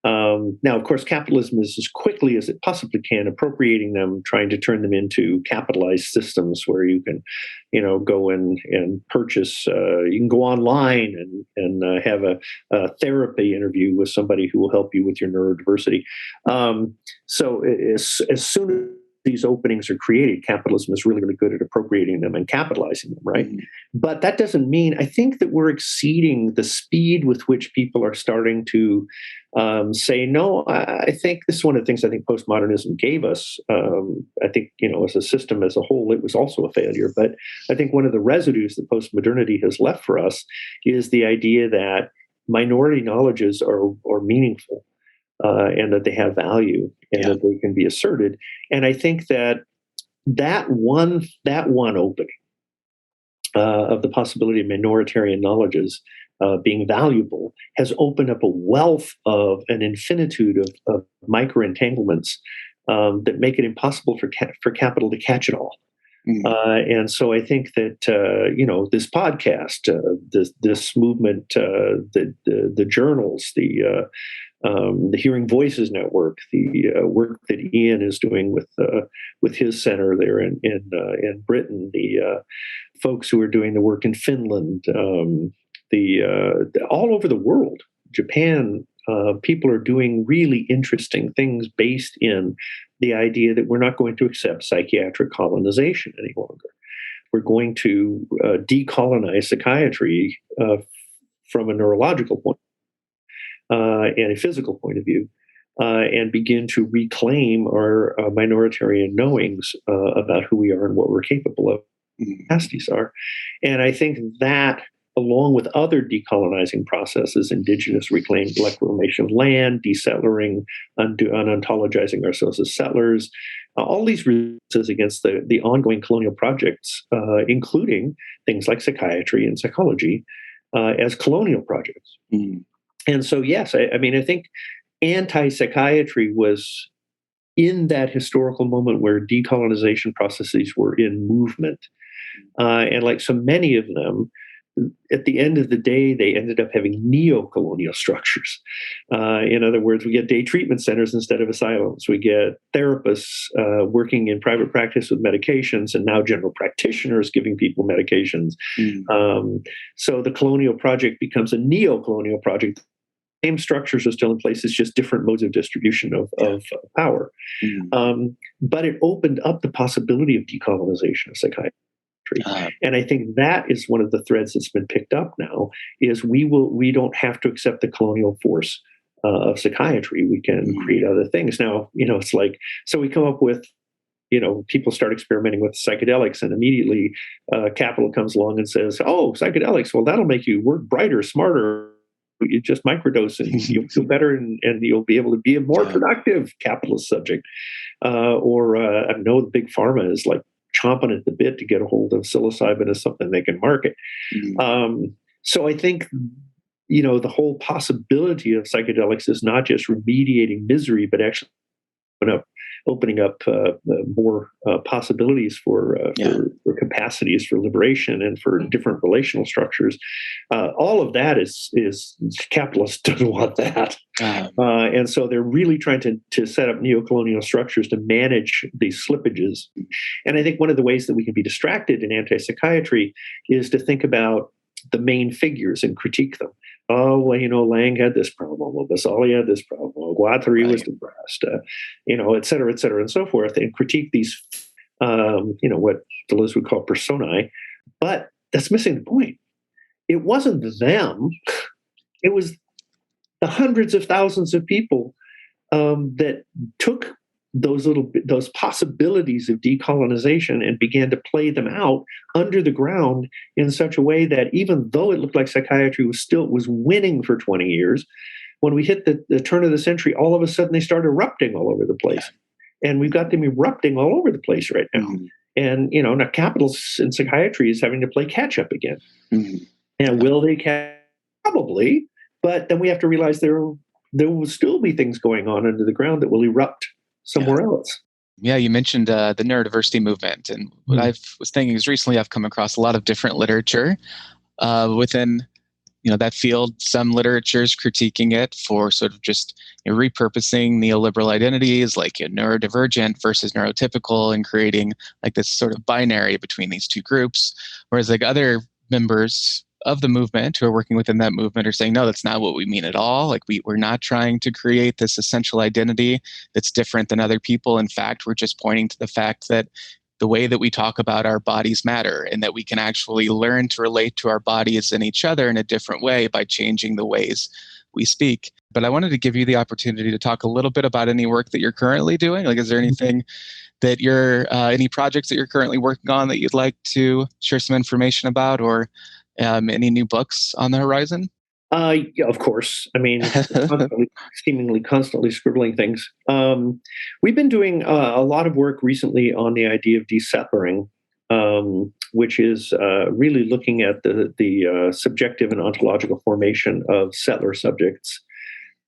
Now, of course, capitalism is as quickly as it possibly can appropriating them, trying to turn them into capitalized systems where you can, go and purchase. You can go online and have a therapy interview with somebody who will help you with your neurodiversity. So as soon as these openings are created, capitalism is really, really good at appropriating them and capitalizing them, right? But that doesn't mean, I think that we're exceeding the speed with which people are starting to say, no, I think this is one of the things I think postmodernism gave us. I think, as a system as a whole, it was also a failure. But I think one of the residues that postmodernity has left for us is the idea that minority knowledges are meaningful. And that they have value and that they can be asserted. And I think that one opening of the possibility of minoritarian knowledges being valuable has opened up a wealth of an infinitude of micro entanglements that make it impossible for capital to catch it all. And so I think that this podcast, this movement, the journals, the Hearing Voices Network, the work that Ian is doing with his center there in Britain, the folks who are doing the work in Finland, all over the world, Japan, people are doing really interesting things based in the idea that we're not going to accept psychiatric colonization any longer. we're going to decolonize psychiatry from a neurological point and a physical point of view, and begin to reclaim our minoritarian knowings about who we are and what we're capable of, capacities are. And I think that, along with other decolonizing processes, indigenous reclamation of land, desettlering, unontologizing ourselves as settlers, all these resistance against the ongoing colonial projects, including things like psychiatry and psychology, as colonial projects. And so, yes, I mean, I think anti-psychiatry was in that historical moment where decolonization processes were in movement. And like so many of them, at the end of the day, they ended up having neo-colonial structures. In other words, we get day treatment centers instead of asylums. We get therapists working in private practice with medications, and now general practitioners giving people medications. So the colonial project becomes a neo-colonial project. Same structures are still in place. It's just different modes of distribution of power. But it opened up the possibility of decolonization of psychiatry. And I think that is one of the threads that's been picked up now, is we don't have to accept the colonial force of psychiatry. We can create other things. Now, it's like, so we come up with, people start experimenting with psychedelics, and immediately capital comes along and says, oh, psychedelics, well, that'll make you work brighter, smarter. You just microdose and you'll feel better, and you'll be able to be a more productive capitalist subject. Or I know the big pharma is like chomping at the bit to get a hold of psilocybin as something they can market. So I think, the whole possibility of psychedelics is not just remediating misery, but actually opening up more possibilities for capacities for liberation and for different relational structures. All of that is capitalists don't want that. And so they're really trying to set up neo-colonial structures to manage these slippages. And I think one of the ways that we can be distracted in anti-psychiatry is to think about the main figures and critique them. Oh, well, Laing had this problem. Well, Basaglia had this problem. Well, Guattari was depressed, et cetera, and so forth, and critique these, what Deleuze would call personae. But that's missing the point. It wasn't them. It was the hundreds of thousands of people that took those possibilities of decolonization and began to play them out under the ground in such a way that even though it looked like psychiatry was winning for 20 years, when we hit the turn of the century, all of a sudden they started erupting all over the place. And we've got them erupting all over the place right now. And, now capitalists in psychiatry is having to play catch up again. And will they catch? Probably. But then we have to realize there will still be things going on under the ground that will erupt somewhere else. Yeah, you mentioned the neurodiversity movement. And what I was thinking is recently I've come across a lot of different literature within that field. Some literature is critiquing it for sort of just repurposing neoliberal identities like neurodivergent versus neurotypical, and creating like this sort of binary between these two groups. Whereas like other members of the movement who are working within that movement are saying, no, that's not what we mean at all. Like we're not trying to create this essential identity that's different than other people. In fact, we're just pointing to the fact that the way that we talk about our bodies matter, and that we can actually learn to relate to our bodies and each other in a different way by changing the ways we speak. But I wanted to give you the opportunity to talk a little bit about any work that you're currently doing. Like, is there anything that any projects that you're currently working on that you'd like to share some information about, or any new books on the horizon? Yeah, of course. I mean, seemingly constantly scribbling things. We've been doing a lot of work recently on the idea of desettlering, which is really looking at the subjective and ontological formation of settler subjects.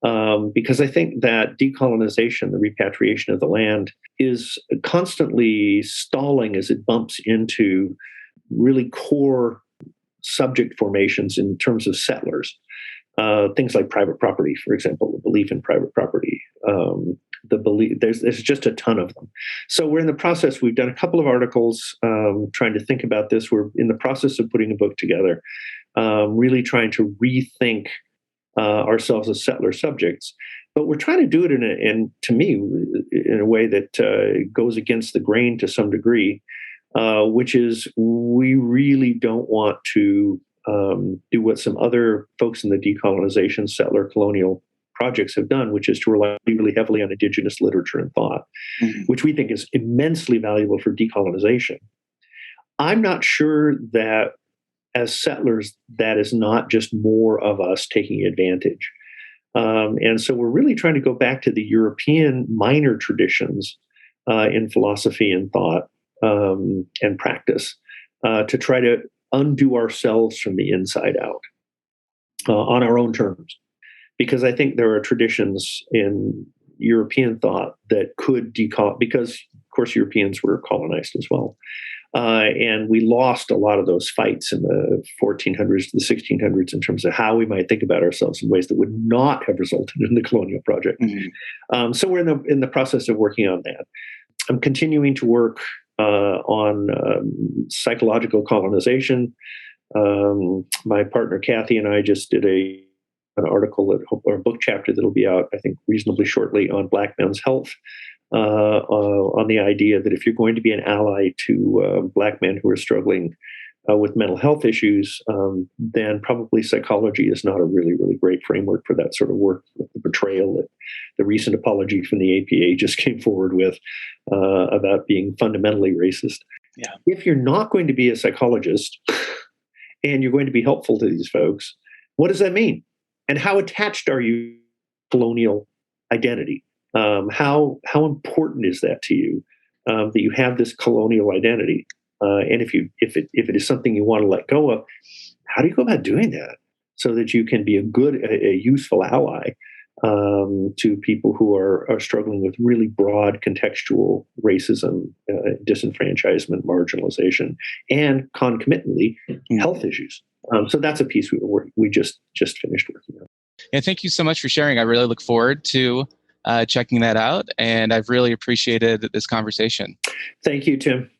Because I think that decolonization, the repatriation of the land, is constantly stalling as it bumps into really core subject formations in terms of settlers. Things like private property, for example, the belief in private property. There's just a ton of them. So we're in the process. We've done a couple of articles trying to think about this. We're in the process of putting a book together, really trying to rethink ourselves as settler subjects. But we're trying to do it in a way that goes against the grain to some degree. which is we really don't want to do what some other folks in the decolonization settler colonial projects have done, which is to rely really heavily on indigenous literature and thought, which we think is immensely valuable for decolonization. I'm not sure that as settlers, that is not just more of us taking advantage. And so we're really trying to go back to the European minor traditions in philosophy and thought and practice to try to undo ourselves from the inside out on our own terms. Because I think there are traditions in European thought that could because, of course, Europeans were colonized as well. And we lost a lot of those fights in the 1400s to the 1600s in terms of how we might think about ourselves in ways that would not have resulted in the colonial project. So we're in the process of working on that. I'm continuing to work on psychological colonization. My partner Kathy and I just did an article or a book chapter that'll be out, I think, reasonably shortly on Black men's health. On the idea that if you're going to be an ally to Black men who are struggling with mental health issues, then probably psychology is not a really, really great framework for that sort of work. The portrayal that the recent apology from the APA just came forward with about being fundamentally racist. Yeah. If you're not going to be a psychologist and you're going to be helpful to these folks, what does that mean? And how attached are you to colonial identity? How important is that to you that you have this colonial identity? And if it is something you want to let go of, how do you go about doing that so that you can be a useful ally to people who are struggling with really broad contextual racism, disenfranchisement, marginalization, and concomitantly health issues? So that's a piece we just finished working on. Yeah, thank you so much for sharing. I really look forward to checking that out, and I've really appreciated this conversation. Thank you, Tim.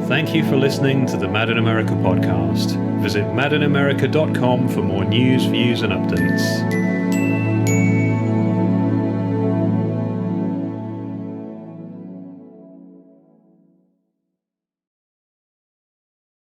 Thank you for listening to the Mad in America podcast. Visit madinamerica.com for more news, views, and updates.